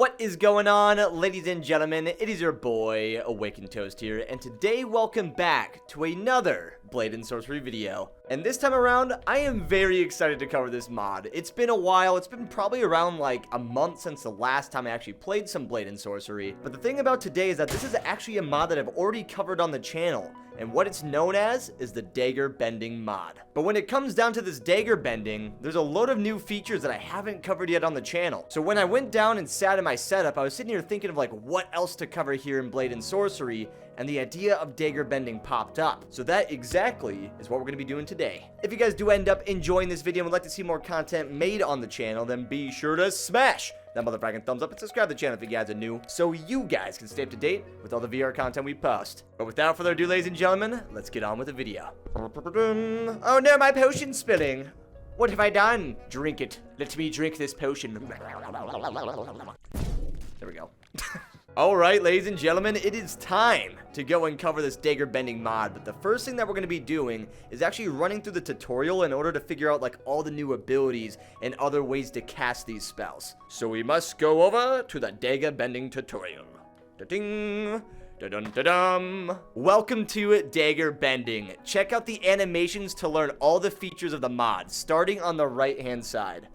What is going on, ladies and gentlemen? It is your boy, Awakened Toast here, and today welcome back to another Blade and Sorcery video. And this time around, I am very excited to cover this mod. It's been a while. It's been probably around like a month since the last time I actually played some Blade and Sorcery. But the thing about today is that this is actually a mod that I've already covered on the channel. And what it's known as is the Daggerbending mod. But when it comes down to this Daggerbending, there's a load of new features that I haven't covered yet on the channel. So when I went down and sat in my setup, I was sitting here thinking of like what else to cover here in Blade and Sorcery, and the idea of Daggerbending popped up. So that exactly is what we're going to be doing today. If you guys do end up enjoying this video and would like to see more content made on the channel, then be sure to smash that motherfucking thumbs up and subscribe to the channel if you guys are new, so you guys can stay up to date with all the VR content we post. But without further ado, ladies and gentlemen, let's get on with the video. Oh no, my potion's spilling. What have I done? Drink it. Let me drink this potion. There we go. Alright, ladies and gentlemen, it is time to go and cover this Daggerbending mod, but the first thing that we're going to be doing is actually running through the tutorial in order to figure out like all the new abilities and other ways to cast these spells. So we must go over to the Daggerbending tutorial. Da-ding! Da-dum-da-dum! Welcome to Daggerbending. Check out the animations to learn all the features of the mod, starting on the right-hand side.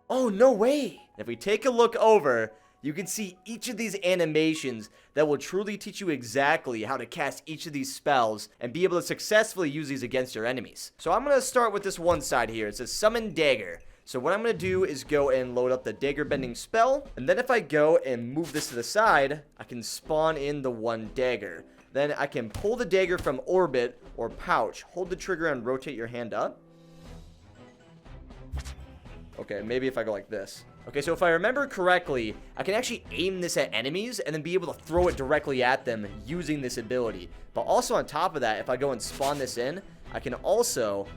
Oh, no way! If we take a look over, you can see each of these animations that will truly teach you exactly how to cast each of these spells and be able to successfully use these against your enemies. So I'm going to start with this one side here. It says Summon Dagger. So what I'm going to do is go and load up the Daggerbending spell. And then if I go and move this to the side, I can spawn in the one dagger. Then I can pull the dagger from orbit or pouch. Hold the trigger and rotate your hand up. Okay, maybe if I go like this. Okay, so if I remember correctly, I can actually aim this at enemies and then be able to throw it directly at them using this ability. But also on top of that, if I go and spawn this in, I can also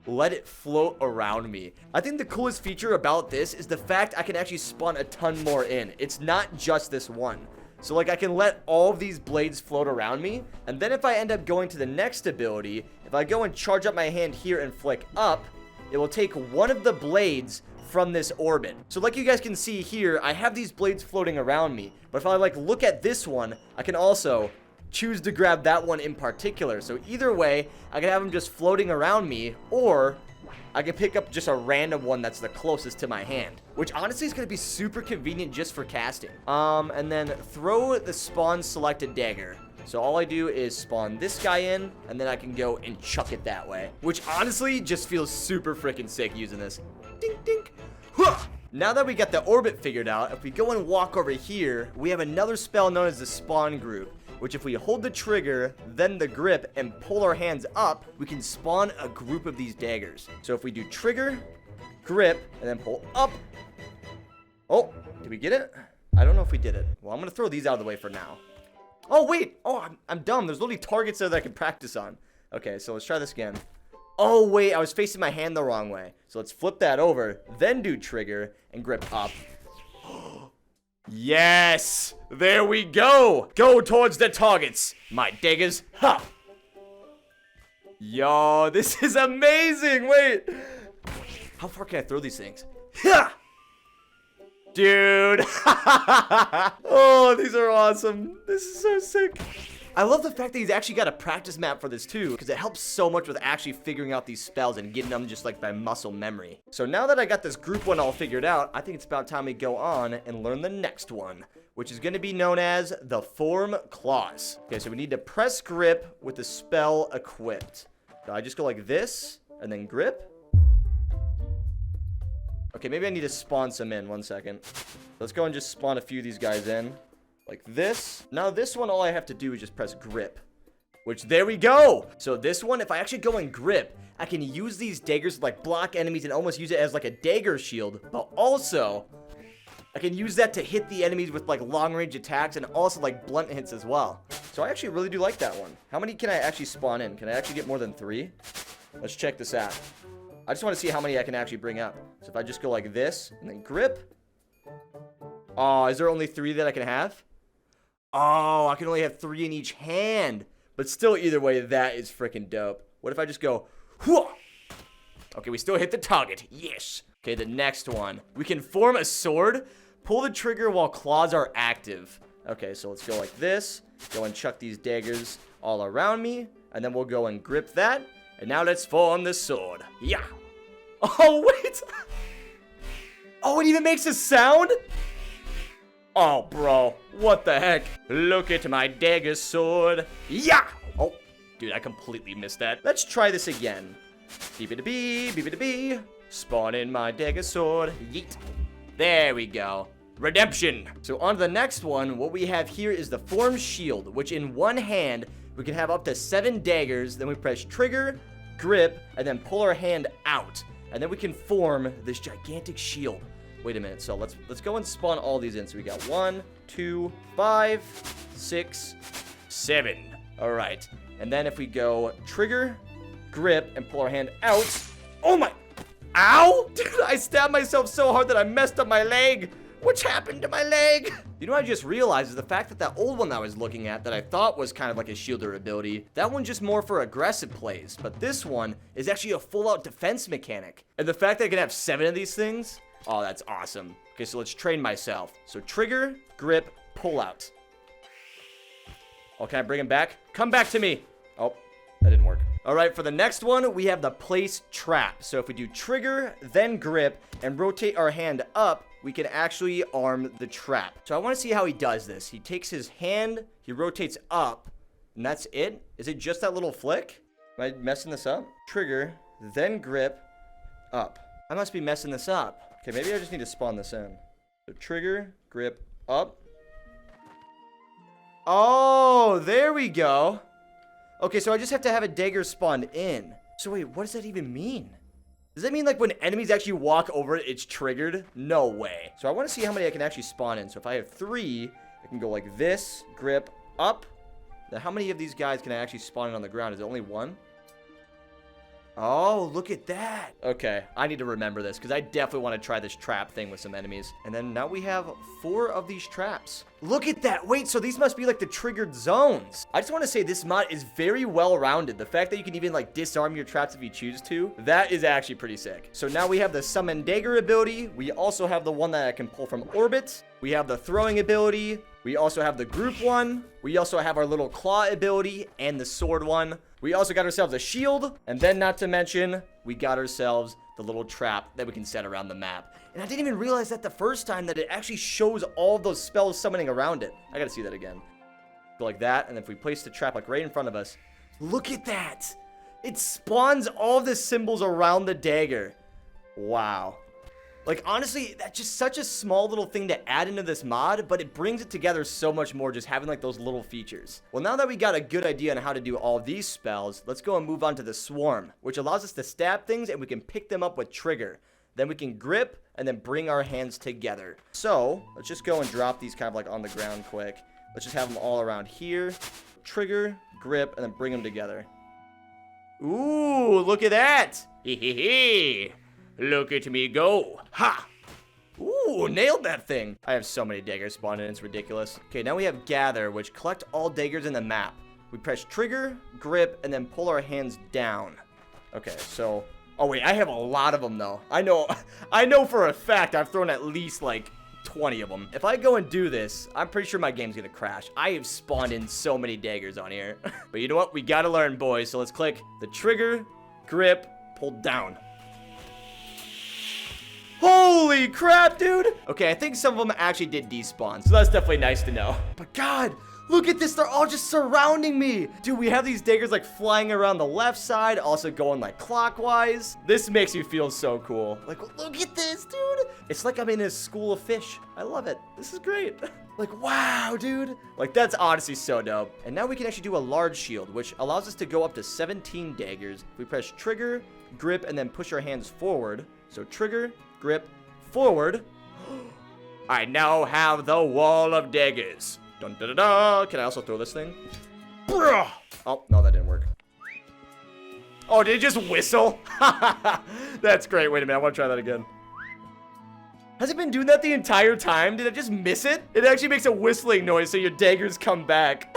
let it float around me. I think the coolest feature about this is the fact I can actually spawn a ton more in. It's not just this one. So like I can let all of these blades float around me, and then if I end up going to the next ability, if I go and charge up my hand here and flick up, it will take one of the blades from this orbit. So like you guys can see here, I have these blades floating around me, but if I like look at this one, I can also choose to grab that one in particular. So either way, I can have them just floating around me, or I can pick up just a random one that's the closest to my hand, which honestly is going to be super convenient just for casting. And then throw the spawn selected dagger. So all I do is spawn this guy in, and then I can go and chuck it that way, which honestly just feels super freaking sick using this. Dink, dink. Huh! Now that we got the orbit figured out, if we go and walk over here, we have another spell known as the spawn group, which if we hold the trigger, then the grip, and pull our hands up, we can spawn a group of these daggers. So if we do trigger, grip, and then pull up. Oh, did we get it? I don't know if we did it. Well, I'm going to throw these out of the way for now. Oh, wait. Oh, I'm dumb. There's literally targets there that I can practice on. Okay, so let's try this again. Oh, wait. I was facing my hand the wrong way. So let's flip that over, then do trigger and grip up. Yes! There we go! Go towards the targets, my daggers. Ha! Yo, this is amazing! Wait! How far can I throw these things? Ha! Dude! Oh, these are awesome. This is so sick. I love the fact that he's actually got a practice map for this too, because it helps so much with actually figuring out these spells and getting them just like by muscle memory. So now that I got this group one all figured out, I think it's about time we go on and learn the next one, which is going to be known as the Form Claws. Okay, so we need to press grip with the spell equipped. So I just go like this, and then grip. Okay, maybe I need to spawn some in. 1 second. Let's go and just spawn a few of these guys in. Like this. Now this one, all I have to do is just press grip. Which, there we go! So this one, if I actually go and grip, I can use these daggers to like block enemies and almost use it as like a dagger shield. But also, I can use that to hit the enemies with like long range attacks and also like blunt hits as well. So I actually really do like that one. How many can I actually spawn in? Can I actually get more than 3? Let's check this out. I just want to see how many I can actually bring up. So if I just go like this and then grip. Oh, is there only 3 that I can have? Oh, I can only have 3 in each hand. But still, either way, that is freaking dope. What if I just go, whoa? Okay, we still hit the target. Yes. Okay, the next one. We can form a sword, pull the trigger while claws are active. Okay, so let's go like this. Go and chuck these daggers all around me. And then we'll go and grip that. And now let's form the sword. Yeah. Oh, wait. Oh, it even makes a sound? Oh, bro. What the heck? Look at my dagger sword. Yeah. Oh, dude, I completely missed that. Let's try this again. Beep-a-da-bee, beep-a-da-bee. Spawn in my dagger sword. Yeet. There we go. Redemption. So on to the next one. What we have here is the form shield, which in one hand, we can have up to 7 daggers. Then we press trigger, grip, and then pull our hand out. And then we can form this gigantic shield. Wait a minute. So let's go and spawn all these in. So we got 1, 2, 5, 6, 7. All right. And then if we go trigger, grip, and pull our hand out. Oh my. Ow! Dude, I stabbed myself so hard that I messed up my leg. What's happened to my leg? You know what I just realized is the fact that old one that I was looking at that I thought was kind of like a shielder ability, that one's just more for aggressive plays, but this one is actually a full-out defense mechanic. And the fact that I can have 7 of these things, oh, that's awesome. Okay, so let's train myself. So trigger, grip, pull out. Oh, can I bring him back? Come back to me. Oh, that didn't work. All right, for the next one, we have the place trap. So if we do trigger, then grip, and rotate our hand up, we can actually arm the trap. So I want to see how he does this. He takes his hand, he rotates up, and that's it? Is it just that little flick? Am I messing this up? Trigger, then grip, up. I must be messing this up. Okay, maybe I just need to spawn this in. So trigger, grip, up. Oh, there we go. Okay, so I just have to have a dagger spawned in. So wait, what does that even mean? Does that mean like when enemies actually walk over it, it's triggered? No way. So I want to see how many I can actually spawn in. So if I have 3, I can go like this, grip, up. Now how many of these guys can I actually spawn in on the ground? Is it only 1? Oh, look at that. Okay, I need to remember this because I definitely want to try this trap thing with some enemies. And then now we have 4 of these traps. Look at that. Wait, so these must be like the triggered zones. I just want to say this mod is very well-rounded. The fact that you can even like disarm your traps if you choose to, that is actually pretty sick. So now we have the summon dagger ability. We also have the one that I can pull from orbit. We have the throwing ability. We also have the group one. We also have our little claw ability and the sword one. We also got ourselves a shield. And then not to mention, we got ourselves the little trap that we can set around the map. And I didn't even realize that the first time that it actually shows all of those spells summoning around it. I gotta see that again. Go like that. And if we place the trap like right in front of us, look at that. It spawns all of the symbols around the dagger. Wow. Like, honestly, that's just such a small little thing to add into this mod, but it brings it together so much more just having, like, those little features. Well, now that we got a good idea on how to do all of these spells, let's go and move on to the Swarm, which allows us to stab things, and we can pick them up with trigger. Then we can grip, and then bring our hands together. So, let's just go and drop these kind of, like, on the ground quick. Let's just have them all around here. Trigger, grip, and then bring them together. Ooh, look at that! Hee hee hee! Look at me go. Ha! Ooh, nailed that thing. I have so many daggers spawned in, it's ridiculous. Okay, now we have gather, which collect all daggers in the map. We press trigger, grip, and then pull our hands down. Okay, so... Oh, wait, I have a lot of them, though. I know for a fact I've thrown at least, like, 20 of them. If I go and do this, I'm pretty sure my game's gonna crash. I have spawned in so many daggers on here. But you know what? We gotta learn, boys. So let's click the trigger, grip, pull down. Holy crap, dude. Okay, I think some of them actually did despawn, so that's definitely nice to know. But God, look at this. They're all just surrounding me. Dude, we have these daggers like flying around the left side, also going like clockwise. This makes me feel so cool. Like, look at this, dude. It's like I'm in a school of fish. I love it. This is great. Like, wow, dude. Like, that's honestly so dope. And now we can actually do a large shield, which allows us to go up to 17 daggers. We press trigger, grip, and then push our hands forward. So trigger, grip, forward. I now have the wall of daggers. Dun, da, da, da. Can I also throw this thing? Bruh. Oh, no, that didn't work. Oh, did it just whistle? That's great. Wait a minute. I want to try that again. Has it been doing that the entire time? Did I just miss it? It actually makes a whistling noise so your daggers come back.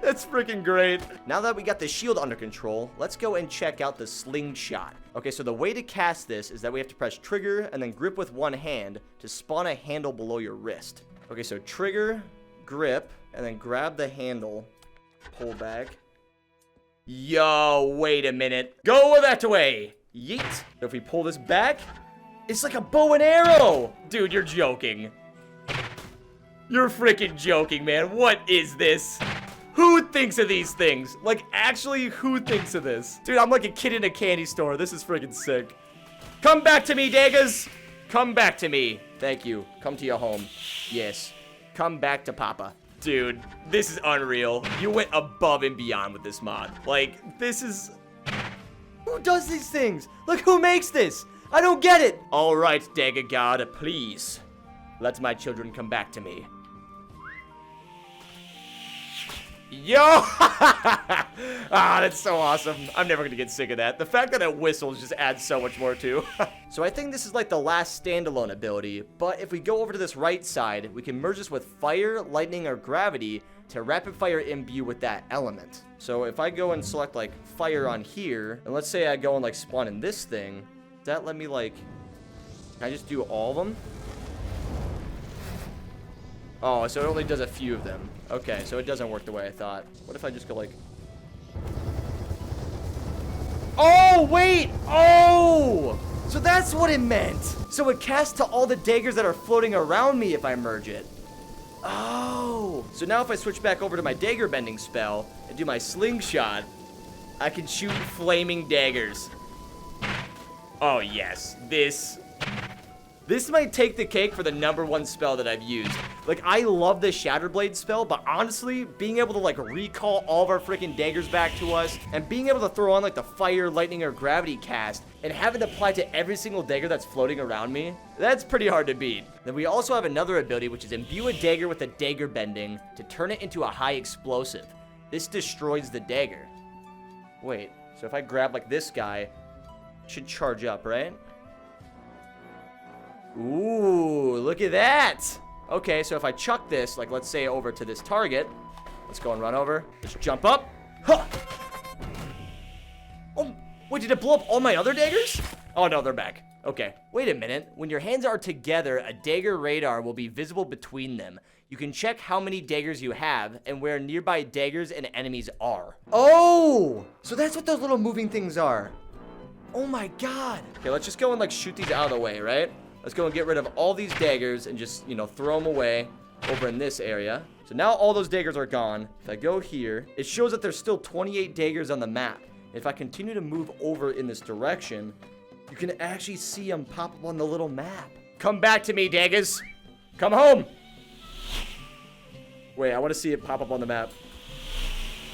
That's freaking great. Now that we got the shield under control, let's go and check out the slingshot. Okay, so the way to cast this is that we have to press trigger and then grip with one hand to spawn a handle below your wrist. Okay, so trigger, grip, and then grab the handle, pull back. Yo, wait a minute. Go that way. Yeet. If we pull this back, it's like a bow and arrow. Dude, you're joking. You're freaking joking, man. What is this? Who thinks of these things? Like, actually, who thinks of this? Dude, I'm like a kid in a candy store. This is freaking sick. Come back to me, Daggers. Come back to me. Thank you. Come to your home. Yes. Come back to Papa. Dude, this is unreal. You went above and beyond with this mod. Like, this is... Who does these things? Like, who makes this? I don't get it. All right, Dagger God, please. Let my children come back to me. Yo! Ah, that's so awesome. I'm never gonna get sick of that. The fact that it whistles just adds so much more too. So I think this is like the last standalone ability, but if we go over to this right side, we can merge this with fire, lightning, or gravity to rapid fire imbue with that element. So if I go and select like fire on here, and let's say I go and like spawn in this thing, does that let me like, can I just do all of them? Oh, so it only does a few of them. Okay, so it doesn't work the way I thought. What if I just go like... Oh, wait! Oh! So that's what it meant! So it casts to all the daggers that are floating around me if I merge it. Oh! So now if I switch back over to my Daggerbending spell and do my Slingshot, I can shoot flaming daggers. Oh, yes. This might take the cake for the #1 spell that I've used. Like, I love the Shatterblade spell, but honestly, being able to, like, recall all of our freaking daggers back to us, and being able to throw on, like, the fire, lightning, or gravity cast, and have it apply to every single dagger that's floating around me, that's pretty hard to beat. Then we also have another ability, which is imbue a dagger with a Daggerbending to turn it into a high explosive. This destroys the dagger. Wait, so if I grab, like, this guy, it should charge up, right? Ooh, look at that. Okay, so if I chuck this, like, let's say over to this target. Let's go and run over. Just jump up. Huh. Oh, wait, did it blow up all my other daggers? Oh, no, they're back. Okay, wait a minute. When your hands are together, a Dagger Radar will be visible between them. You can check how many daggers you have and where nearby daggers and enemies are. Oh, so that's what those little moving things are. Oh, my God. Okay, let's just go and, like, shoot these out of the way, right? Let's go and get rid of all these daggers and just, you know, throw them away over in this area. So now all those daggers are gone. If I go here, it shows that there's still 28 daggers on the map. If I continue to move over in this direction, you can actually see them pop up on the little map. Come back to me, daggers. Come home. Wait, I want to see it pop up on the map.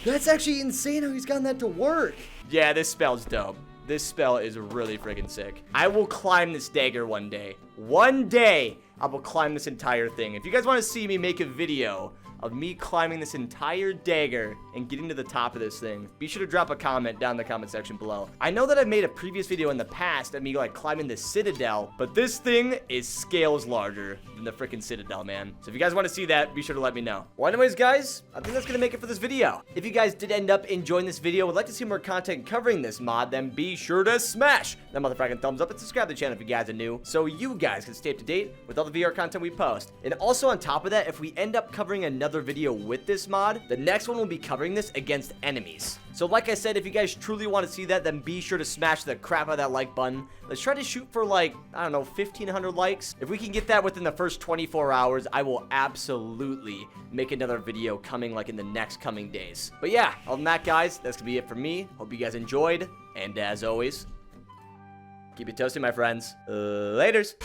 That's actually insane how he's gotten that to work. Yeah, this spell's dope. This spell is really freaking sick. I will climb this dagger one day. One day, I will climb this entire thing. If you guys want to see me make a video of me climbing this entire dagger and getting to the top of this thing, be sure to drop a comment down in the comment section below. I know that I've made a previous video in the past of me like climbing the Citadel, but this thing is scales larger than the freaking Citadel, man. So if you guys want to see that, be sure to let me know. Well, anyways, guys, I think that's gonna make it for this video. If you guys did end up enjoying this video, would like to see more content covering this mod, then be sure to smash that motherfucking thumbs up and subscribe to the channel if you guys are new, so you guys can stay up to date with all the VR content we post. And also on top of that, if we end up covering another video with this mod, the next one will be covering this against enemies. So like I said, if you guys truly want to see that, then be sure to smash the crap out of that like button. Let's try to shoot for like, I don't know, 1,500 likes. If we can get that within the first 24 hours, I will absolutely make another video coming like in the next coming days. But yeah, other than that, guys, that's gonna be it for me. Hope you guys enjoyed, and as always, keep it toasty, my friends. Laters.